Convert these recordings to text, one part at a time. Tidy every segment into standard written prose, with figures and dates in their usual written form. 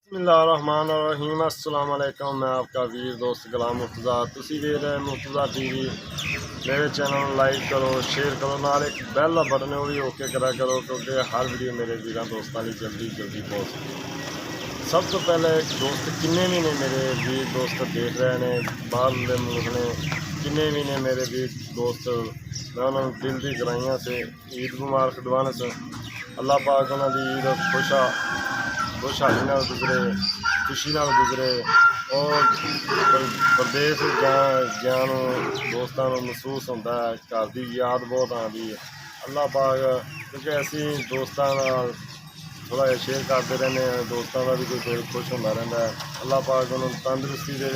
बिस्मिल्लाहिर्रहमानिर्रहीम अस्सलाम वालेकुम। मैं आपका वीर दोस्त गुलाम मुर्तज़ा। तुसी देख रहे मुर्तज़ा टीवी। मेरे चैनल लाइक करो, शेयर करो, नाल एक बैल का बटन है वो भी ओके करा करो, क्योंकि हर वीडियो मेरे वीर दोस्तों की जल्दी जल्दी पहुँच सके। सब तो पहले दोस्त किन्ने भी ने मेरे वीर दोस्त देख रहे हैं बाहर मुल्क ने, किन्ने भी ने मेरे वीर दोस्त, मैं उन्होंने दिल की गहराइयों से ईद मुबारक दुआना से अल्लाह पाक उन्होंने ईद खुशहाली नाल गुजरे, खुशी नाल गुजरे और प्रदेश जान दोस्तों महसूस होता है, घर की याद बहुत आती है। अल्लाह पाक क्योंकि असी दोस्तों थोड़ा जहा शेयर करते रहने, दोस्तों का भी कोई दिल खुश होता रहता है। अल्लाह पाक उन्होंने तंदुरुस्ती दे,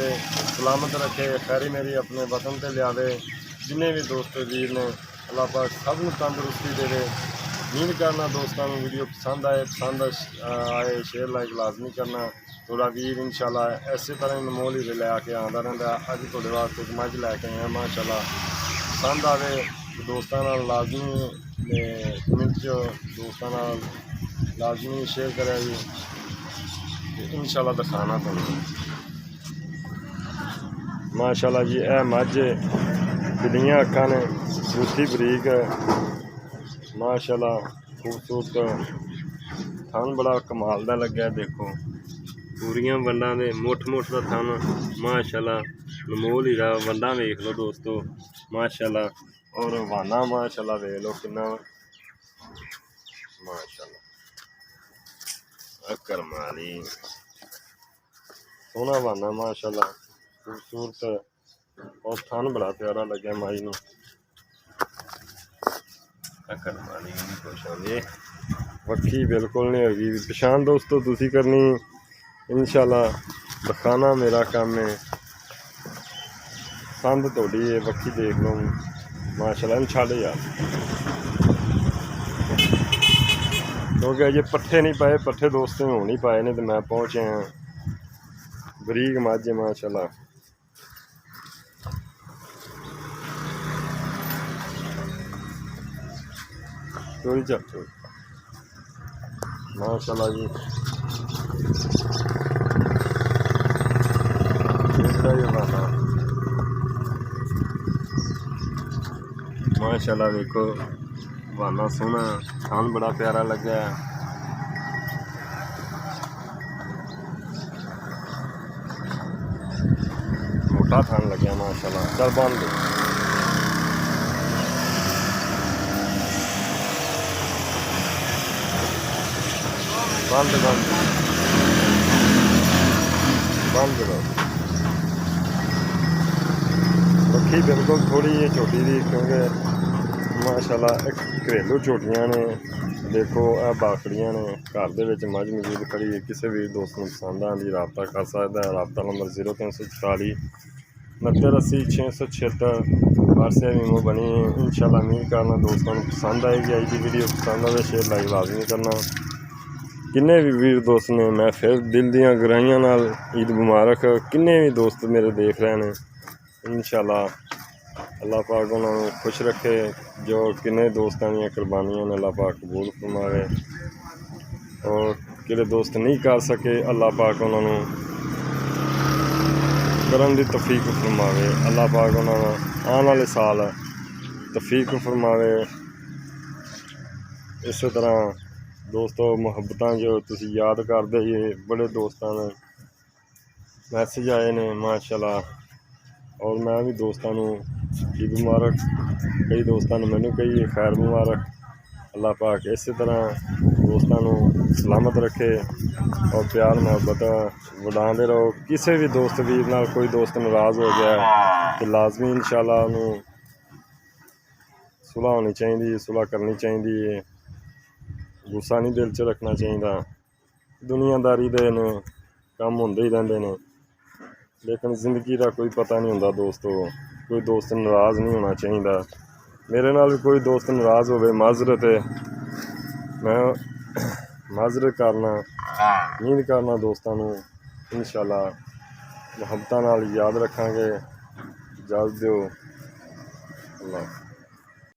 सलामत रखे, खैरी मेरी अपने वतन से लियावे। जिन्हें भी दोस्त वीर ने अल्लाह पाक सब तंदुरुस्ती दे। उम्मीद करना दोस्तों को वीडियो पसंद आए शेयर लाइक लाजमी करना। थोड़ा वीर इंशाल्लाह इस तरह अनमोल हीरे लैके आता रहता। अज थोड़े वास्ते एक मझ लैके आया, माशाल्लाह पसंद आए तो दोस्तों लाजमी कमेंट दोस्तों लाजमी शेयर करें जी, इंशाल्लाह दिखाना तुम। माशाल्लाह जी यह मझ बिल्लियाँ अखा ने, बूथी बरीक, माशाल्लाह खूबसूरत, थन बड़ा कमाल का लग्या। देखो पूरियां वंडा दे मुठ का थन, माशाल्लाह नमोल हीरा वंडा वेख लो दोस्तों, माशाल्लाह। और वाना माशाल्लाह वेख लो कितना माशाल्लाह करमाली सोहना वाना माशाल्लाह खूबसूरत, और थन बड़ा प्यारा लग्या माई नूं। करमाली खुश होंगे, वक्खी बिल्कुल नहीं होगी पछाण दोस्तों तुसी करनी, इंशाल्लाह दिखाना मेरा काम है। पसंद थोड़ी है, वक्खी देख लो माशाल्लाह। इन छड़ यार क्योंकि अजे पट्ठे नहीं पाए, पट्ठे दोस्तों हो नहीं पाए ने, तो मैं पहुँच आया। बरीक मझ है माशाल्लाह। चोरी चल माशाल्लाह जी, माशाल्लाह देखो वाना सोहना, थान बड़ा प्यारा लगा। मोटा थान लग्या माशाल्लाह। चल बंद बंद बंद बंद करो। पक्षी बिल्कुल थोड़ी जी छोटी थी, क्योंकि माशाल्लाह एक घरेलू छोटियां ने। देखो यह बाकड़ियां ने, घर के मझ मौजूद खड़ी है। किसी भी दोस्त को पसंद आती रबता कर सकता है। रबता नंबर 0344 69 80 676 व्हाट्सएप ईमो बनी है। इंशाल्लाह उम्मीद करना दोस्तों को पसंद आएगी। आज की वीडियो पसंद आए शेयर लाइक लाजमी करना। किन्ने भी वीर दोस्त ने मैं फिर दिल दियां गहराइयों नाल ईद मुबारक। किन्ने भी दोस्त मेरे देख रहे हैं, इंशाल्लाह अल्लाह पाक उन्होंने खुश रखे। जो किन्ने दोस्तों दी कुर्बानियां ने अल्लाह पाक कबूल फरमावे, और किहड़े दोस्त नहीं कर सके अल्लाह पाक उन्होंने करन दी तौफीक फरमावे। अल्लाह पाक उन्होंने आने वाले साल तौफीक फरमावे। इस तरह दोस्तों मुहब्बत जो तुसी याद करते ही, बड़े दोस्तों ने मैसेज आए ने माशाल्लाह। और मैं भी दोस्तों को ईद मुबारक, कई दोस्तों ने मैनू कही खैर मुबारक। अल्लाह पाक इस तरह दोस्तों को सलामत रखे और प्यार मुहब्बत बढ़ाते रहो। किसी भी दोस्त वीर नाल कोई दोस्त नाराज़ हो गया तो लाजमी इंशाल्लाह उन्हें सुलह होनी चाहिए, सुलह करनी चाहिए। गुस्सा नहीं दिल च रखना चाहिए। दुनियादारी दे ने काम होंदे ही रहंदे ने, लेकिन जिंदगी का कोई पता नहीं होंदा दोस्तों। कोई दोस्त नाराज़ नहीं होना चाहिए। मेरे नाल भी कोई दोस्त नाराज़ होवे माजरत है, मैं माजरत करना। उम्मीद करना दोस्तों को इंशाल्लाह मुहब्बत नाल याद रखांगे। इजाज़त दो अल्लाह।